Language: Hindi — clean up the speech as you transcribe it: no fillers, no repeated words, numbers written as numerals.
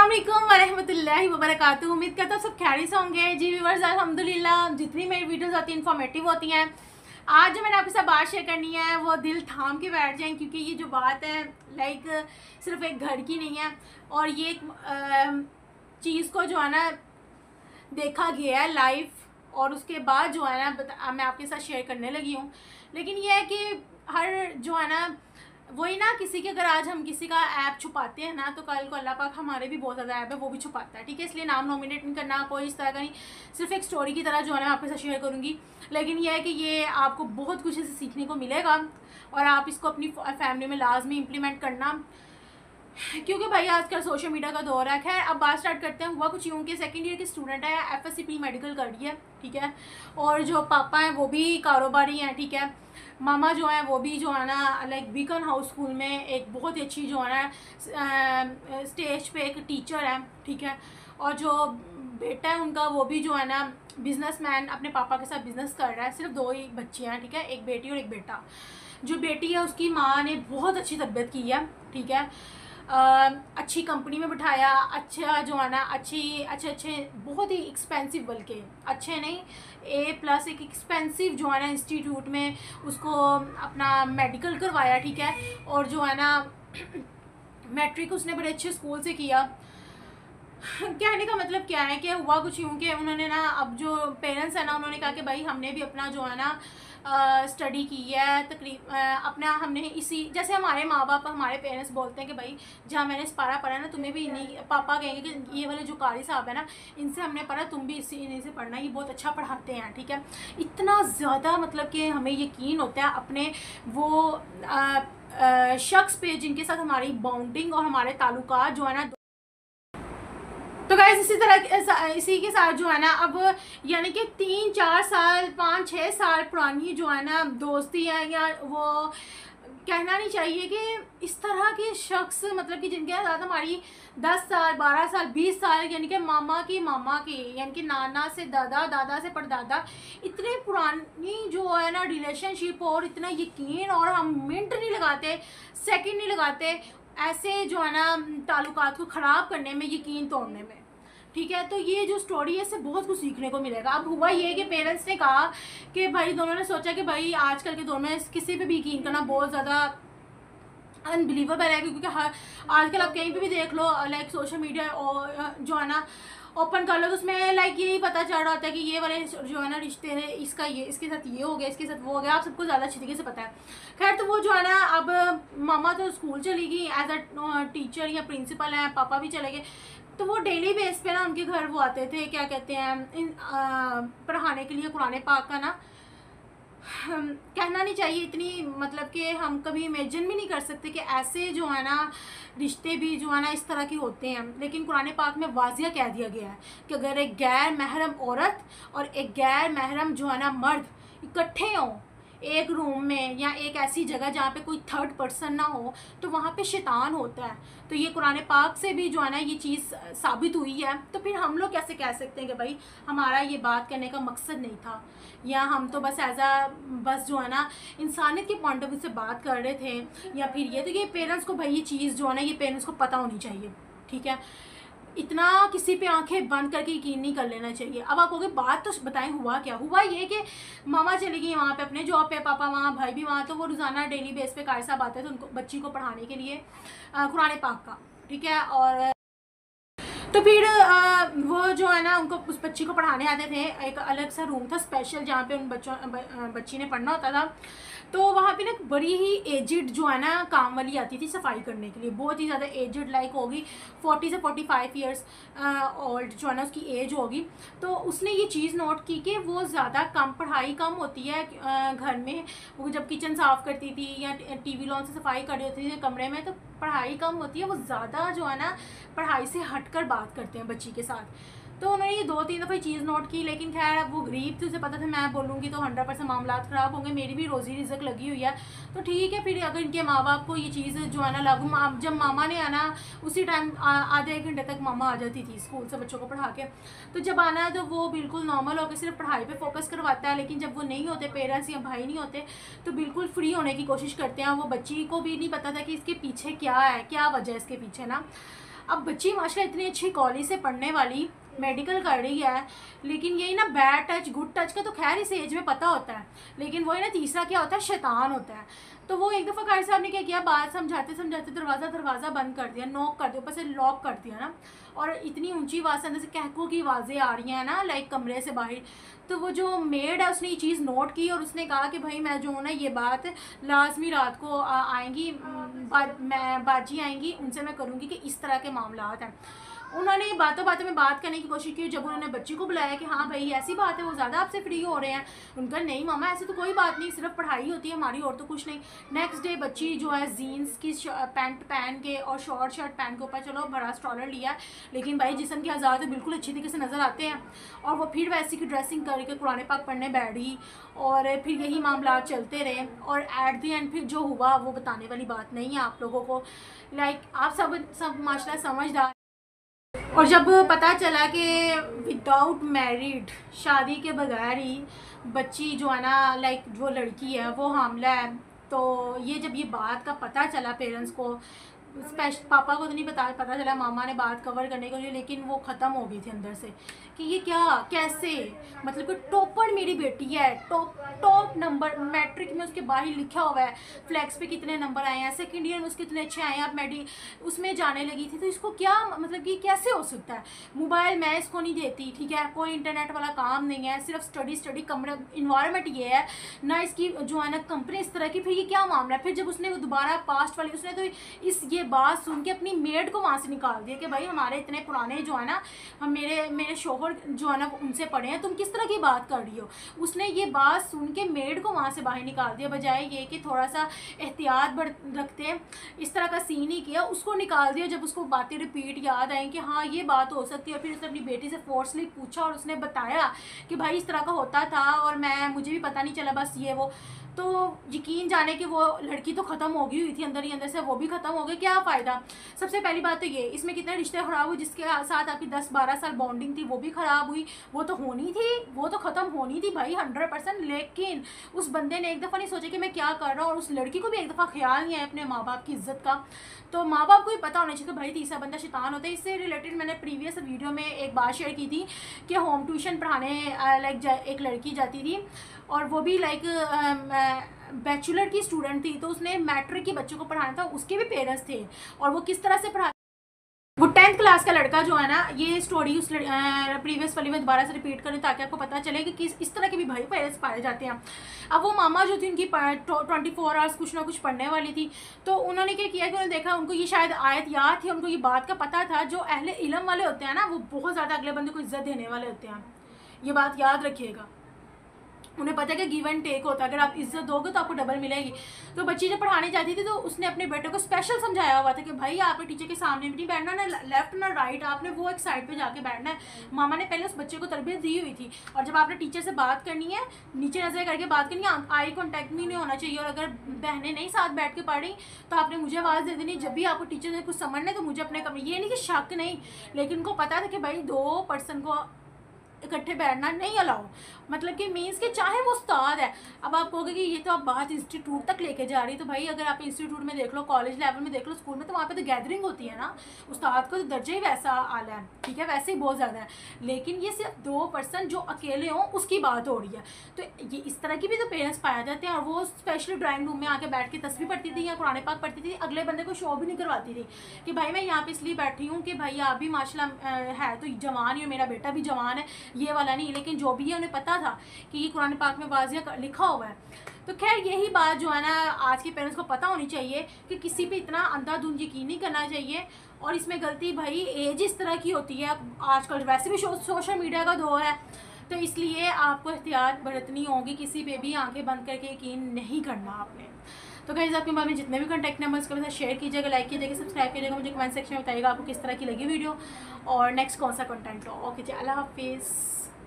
अस्सलाम वालेकुम वरहमतुल्लाहि वबरकातुहू। उम्मीद करता हूँ सब खैरियत से होंगे जी व्यूअर्स। अल्हम्दुलिल्लाह जितनी मेरी वीडियोस आती हैं इन्फॉर्मेटिव होती हैं। आज जो मैंने आपके साथ बात शेयर करनी है वो दिल थाम के बैठ जाएं, क्योंकि ये जो बात है लाइक सिर्फ एक घर की नहीं है, और ये एक चीज़ को जो है ना देखा गया है लाइव, और उसके बाद जो है ना मैं आपके साथ शेयर करने लगी हूँ। लेकिन ये है कि हर जो है ना वही ना, किसी के अगर आज हम किसी का ऐप छुपाते हैं ना, तो कल को अल्लाह पाक हमारे भी बहुत ज़्यादा ऐप है वो भी छुपाता है। ठीक है, इसलिए नाम नॉमिनेट नहीं करना, कोई इस तरह का नहीं, सिर्फ एक स्टोरी की तरह जो है ना आपके साथ शेयर करूँगी। लेकिन यह है कि ये आपको बहुत कुछ इससे सीखने को मिलेगा, और आप इसको अपनी फैमिली में लाजमी इम्प्लीमेंट करना, क्योंकि भाई आजकल सोशल मीडिया का दौर है। खैर अब बात स्टार्ट करते हैं। हुआ कुछ यूँ कि सेकंड ईयर की स्टूडेंट है, एफएससी प्री मेडिकल कर रही है। ठीक है, और जो पापा हैं वो भी कारोबारी हैं। ठीक है, मामा जो है वो भी जो है ना लाइक बीकन हाउस स्कूल में एक बहुत ही अच्छी जो है ना स्टेज पे एक टीचर है। ठीक है, और जो बेटा है उनका वो भी जो है ना बिजनेसमैन अपने पापा के साथ बिजनेस कर रहा है। सिर्फ दो ही बच्चे हैं। ठीक है, एक बेटी और एक बेटा। जो बेटी है उसकी माँ ने बहुत अच्छी तरबियत की है। ठीक है, अच्छी कंपनी में बिठाया, अच्छा जो है ना अच्छे बहुत ही एक्सपेंसिव, बल्कि अच्छे नहीं A+ एक एक्सपेंसिव जो है ना इंस्टीट्यूट में उसको अपना मेडिकल करवाया। ठीक है, और जो है ना मैट्रिक उसने बड़े अच्छे स्कूल से किया। कहने का मतलब क्या है कि हुआ कुछ यूँ कि उन्होंने ना, अब जो पेरेंट्स हैं ना उन्होंने कहा कि भाई हमने भी अपना जो है ना स्टडी की है अपना, हमने इसी जैसे हमारे माँ बाप हमारे पेरेंट्स बोलते हैं कि भाई जहाँ मैंने पारा पढ़ा ना तुम्हें भी इन्हीं, पापा कहेंगे कि ये वाले जो कारी साहब है ना इनसे हमने पढ़ा, तुम भी इन्हीं से पढ़ना, ये बहुत अच्छा पढ़ाते हैं। ठीक है, इतना ज़्यादा मतलब कि हमें यकीन होता है अपने वो शख्स पे जिनके साथ हमारी बॉन्डिंग और हमारे ताल्लुकात जो है ना। तो गाइस इसी के साथ जो है ना अब यानी कि 3-4 साल 5-6 साल पुरानी जो है ना दोस्ती है, या वो कहना नहीं चाहिए कि इस तरह के शख्स मतलब कि जिनके साथ हमारी 10 साल 12 साल 20 साल यानी कि मामा की यानी कि नाना से दादा, दादा से परदादा, इतनी पुरानी जो है ना रिलेशनशिप, और इतना यकीन, और हम मिनट नहीं लगाते, सेकंड नहीं लगाते ऐसे जो है ना ताल्लुकात को ख़राब करने में, यकीन तोड़ने में। ठीक है, तो ये जो स्टोरी है इससे बहुत कुछ सीखने को मिलेगा। अब हुआ ये कि पेरेंट्स ने कहा कि भाई, दोनों ने सोचा कि भाई आजकल के दौर में किसी पे भी यकीन करना बहुत ज़्यादा अनबिलीवेबल है, क्योंकि आजकल आप कहीं पे भी देख लो लाइक सोशल मीडिया और जो है ना ओपन कर लो तो उसमें लाइक यही पता चल रहा होता है कि ये वाले जो है ना रिश्ते हैं, इसका ये इसके साथ ये हो गया, इसके साथ वो हो गया, आप सबको ज़्यादा अच्छी तरीके से पता है। खैर, तो वो जो है ना अब मामा तो स्कूल चली गई एज अ टीचर या प्रिंसिपल है, पापा भी चले गए। तो वो डेली बेस पे ना उनके घर वो आते थे, क्या कहते हैं, पढ़ाने के लिए कुरान पाक का ना, कहना नहीं चाहिए इतनी, मतलब कि हम कभी इमेजिन भी नहीं कर सकते कि ऐसे जो है ना रिश्ते भी जो है ना इस तरह के होते हैं। लेकिन कुरान पाक में वाजिया कह दिया गया है कि अगर एक गैर महरम औरत और एक गैर महरम जो है ना मर्द इकट्ठे हों एक रूम में, या एक ऐसी जगह जहाँ पे कोई थर्ड पर्सन ना हो, तो वहाँ पे शैतान होता है। तो ये कुरान पाक से भी जो है ना ये चीज़ साबित हुई है। तो फिर हम लोग कैसे कह सकते हैं कि भाई हमारा ये बात करने का मकसद नहीं था, या हम तो बस बस जो है ना इंसानियत के पॉइंट ऑफ व्यू से बात कर रहे थे, या फिर ये। तो ये पेरेंट्स को भाई ये चीज़ जो है ना ये पेरेंट्स को पता होनी चाहिए। ठीक है, इतना किसी पे आंखें बंद करके यकीन नहीं कर लेना चाहिए। अब आप कहोगे बात तो बताएं हुआ क्या। हुआ ये कि मामा चली गई वहाँ पे अपने जॉब पे, पापा वहाँ, भाई भी वहाँ। तो वो रोज़ाना डेली बेस पे कारी साहब आते थे उनको बच्ची को पढ़ाने के लिए कुरान पाक का। ठीक है, और तो फिर वो जो है ना उनको उस बच्ची को पढ़ाने आते थे। एक अलग सा रूम था स्पेशल जहाँ पे उन बच्ची ने पढ़ना होता था। तो वहाँ पे ना बड़ी ही एजिड जो है ना काम वाली आती थी सफाई करने के लिए, बहुत ही ज़्यादा एजिड, लाइक होगी 40 से 45 ईयर्स ओल्ड जो है ना उसकी एज होगी। तो उसने ये चीज़ नोट की कि वो ज़्यादा कम पढ़ाई कम होती है घर में। वो जब किचन साफ़ करती थी या TV लॉन से सफाई कर रही होती थी कमरे में, तो पढ़ाई कम होती है, वो ज़्यादा जो है ना पढ़ाई से हटकर बात करते हैं बच्ची के साथ। तो उन्होंने ये 2-3 दफ़ा चीज़ नोट की। लेकिन खैर अब वो गरीब थी, उसे पता था मैं बोलूँगी तो 100% मामला ख़राब होंगे, मेरी भी रोज़ी रिज़्क लगी हुई है। तो ठीक है, फिर अगर इनके माँ बाप को ये चीज़ जो है ना लागू, जब मामा ने आना उसी टाइम आधे 1 घंटे तक मामा आ जाती थी स्कूल से बच्चों को पढ़ा के। तो जब आना है तो वो बिल्कुल नॉर्मल होकर सिर्फ पढ़ाई पे फोकस करवाता है। लेकिन जब वो नहीं होते, पेरेंट्स या भाई नहीं होते, तो बिल्कुल फ्री होने की कोशिश करते हैं। वो बच्ची को भी नहीं पता था कि इसके पीछे क्या है, क्या वजह है इसके पीछे ना। अब बच्ची माशाल्लाह इतनी अच्छी कॉलेज से पढ़ने वाली, मेडिकल कर रही है, लेकिन यही ना बैड टच गुड टच का तो खैर इस एज में पता होता है, लेकिन वही ना तीसरा क्या होता है, शैतान होता है। तो वो एक दफ़ा कारी साहब ने क्या किया, बात समझाते समझाते दरवाज़ा बंद कर दिया, नॉक कर दिया, ऊपर से लॉक कर दिया ना, और इतनी ऊंची आवाज़ से अंदर से कहकों की आवाज़ें आ रही हैं ना, लाइक कमरे से बाहर। तो वो जो मेड है उसने ये चीज़ नोट की और उसने कहा कि भाई मैं जो हूँ ना ये बात लाजमी रात को आएंगी, मैं बाजी आएंगी, उनसे मैं करूँगी कि इस तरह के मामलात हैं। उन्होंने बातों बातों में बात करने की कोशिश की। जब उन्होंने बच्ची को बुलाया कि हाँ भाई ऐसी बात है, वो ज़्यादा आपसे फ्री हो रहे हैं, उनका नहीं मामा ऐसी तो कोई बात नहीं, सिर्फ पढ़ाई होती है हमारी और तो कुछ नहीं। नेक्स्ट डे बच्ची जो है जीन्स की पैंट पहन के और शॉर्ट शर्ट पहन के, ऊपर चलो बड़ा स्ट्रॉलर लिया, लेकिन भाई जिस्म के आज़ाद बिल्कुल अच्छी तरीके से नज़र आते हैं, और वो फिर वैसी की ड्रेसिंग करके कुरान पाक पढ़ने बैठी, और फिर यही मामला चलते रहे, और एट दी एंड फिर जो हुआ वो बताने वाली बात नहीं है आप लोगों को। लाइक आप सब माशाल्लाह समझदार। और जब पता चला कि विदाउट मैरिड, शादी के बगैर ही बच्ची जो है ना, लाइक जो लड़की है वो हामला है, तो ये जब ये बात का पता चला पेरेंट्स को, पापा को तो नहीं पता चला, मामा ने बात कवर करने के लिए, लेकिन वो ख़त्म हो गई थी अंदर से कि ये क्या कैसे, मतलब कि टॉपर मेरी बेटी है, टॉप नंबर, मैट्रिक में उसके बाहर लिखा हुआ है, फ्लैक्स पे कितने नंबर आए हैं, सेकेंड ईयर में उसके कितने अच्छे आए हैं, आप उसमें जाने लगी थी। तो इसको क्या मतलब कि कैसे हो सकता है, मोबाइल मैं इसको नहीं देती, ठीक है, कोई इंटरनेट वाला काम नहीं है, सिर्फ स्टडी कमरा इन्वायरमेंट ये है ना, इसकी जो है ना कंपनी इस तरह की, फिर ये क्या मामला है। फिर जब उसने दोबारा पास्ट वाली, उसने तो ये बात सुन के अपनी मेड को वहाँ से निकाल दिया कि भाई हमारे इतने पुराने जो है ना, हम मेरे शोहर जो है ना उनसे पढ़े हैं, तुम किस तरह की बात कर रही हो। उसने ये बात सुन के मेड को वहाँ से बाहर निकाल दिया, बजाय ये कि थोड़ा सा एहतियात रखते हैं, इस तरह का सीन ही किया, उसको निकाल दिया। जब उसको बातें रिपीट याद आई कि हाँ ये बात हो सकती है, फिर उसने अपनी बेटी से फोर्सली पूछा और उसने बताया कि भाई इस तरह का होता था और मुझे भी पता नहीं चला, बस ये वो। तो यकीन जाने कि वो लड़की तो ख़त्म हो गई हुई थी अंदर ही अंदर से, वो भी ख़त्म हो गई, क्या फ़ायदा। सबसे पहली बात तो ये, इसमें कितने रिश्ते ख़राब हुए, जिसके साथ आपकी 10-12 साल बॉन्डिंग थी वो भी ख़राब हुई, वो तो होनी थी, वो तो ख़त्म होनी थी भाई 100%। लेकिन उस बंदे ने एक दफ़ा नहीं सोचा कि मैं क्या कर रहा हूँ, और उस लड़की को भी एक दफ़ा ख्याल नहीं आया अपने माँ बाप की इज़्ज़त का। तो माँ बाप को भी पता होना चाहिए कि भाई तीसरा बंदा शैतान होता है। इससे रिलेटेड मैंने प्रीवियस वीडियो में एक बात शेयर की थी कि होम ट्यूशन पढ़ाने लाइक एक लड़की जाती थी, और वो भी लाइक बैचलर की स्टूडेंट थी, तो उसने मैट्रिक के बच्चों को पढ़ाना था, उसके भी पेरेंट्स थे, और वो किस तरह से पढ़ा, वो 10th क्लास का लड़का जो है ना, ये स्टोरी उस प्रीवियस वाली में दोबारा से रिपीट करें ताकि आपको पता चले कि इस तरह के भी भाई पेरेंट्स पाए जाते हैं। अब वो मामा जो थी उनकी 24 आवर्स कुछ ना कुछ पढ़ने वाली थी, तो उन्होंने क्या किया कि उन्होंने देखा, उनको ये शायद आयत याद थी, उनको ये बात का पता था, जो अहले इल्म वाले होते हैं ना वो बहुत ज़्यादा अगले बंदे को इज्जत देने वाले होते हैं, ये बात याद रखिएगा। उन्हें पता है कि गिव एंड टेक होता है, अगर आप इज्जत दोगे तो आपको डबल मिलेगी। तो बच्ची जब पढ़ाने जाती थी तो उसने अपने बेटे को स्पेशल समझाया हुआ था कि भाई आपने टीचर के सामने भी नहीं बैठना, ना लेफ्ट ना राइट, आपने वो एक साइड पे जाके बैठना है। मामा ने पहले उस बच्चे को तरबियत दी हुई थी, और जब आपने टीचर से बात करनी है, नीचे नजर करके बात करनी है, आई कॉन्टैक्ट भी नहीं होना चाहिए, और अगर बहनें नहीं साथ बैठ के पढ़ रही तो आपने मुझे आवाज़ दे देनी। जब भी आपको टीचर ने कुछ समझना है तो मुझे अपने कमरे, ये नहीं कि शक नहीं, लेकिन उनको पता था कि भाई 2 पर्सन को इकट्ठे बैठना नहीं अलाउ, मतलब कि मीन्स कि चाहे वो उस्ताद है। अब आप कहोगे कि ये तो आप बात इंस्टीट्यूट तक लेके जा रही, तो भाई अगर आप इंस्टीट्यूट में देख लो, कॉलेज लेवल में देख लो, स्कूल में, तो वहाँ पे तो गैदरिंग होती है ना, उस्ताद को तो दर्जा ही वैसा आला है, ठीक है, वैसे ही बहुत ज़्यादा है। लेकिन ये सिर्फ 2 पर्सन जो अकेले हों उसकी बात हो रही है, तो ये इस तरह की भी तो पेरेंट्स पाए जाते हैं। और वो स्पेशली ड्राइंग रूम में आके बैठ के तस्वीर पढ़ती थी या कुरान पाक पढ़ती थी, अगले बंदे को शो भी नहीं करवाती थी कि भाई मैं यहाँ पे इसलिए बैठी हूँ कि भाई आप भी माशाल्लाह है तो जवान ही हो, मेरा बेटा भी जवान है, ये वाला नहीं। लेकिन जो भी है उन्हें पता था कि ये कुरान पाक में वाज़िया लिखा हुआ है। तो खैर यही बात जो है ना आज के पेरेंट्स को पता होनी चाहिए कि किसी पे इतना अंधाधुंध यकीन नहीं करना चाहिए। और इसमें गलती भाई एज इस तरह की होती है, आजकल वैसे भी सोशल मीडिया का दौर है, तो इसलिए आपको एहतियात बरतनी होगी, किसी पे भी आंखें बंद करके यकीन नहीं करना आपने। तो गाइस आपके बारे में जितने भी कॉन्टैक्ट नंबर उसके साथ शेयर कीजिएगा, लाइक कीजिएगा, सब्सक्राइब कीजिएगा, मुझे कमेंट सेक्शन में बताइएगा आपको किस तरह की लगी वीडियो और नेक्स्ट कौन सा कंटेंट हो। ओके जी, अल्लाह हाफिज़।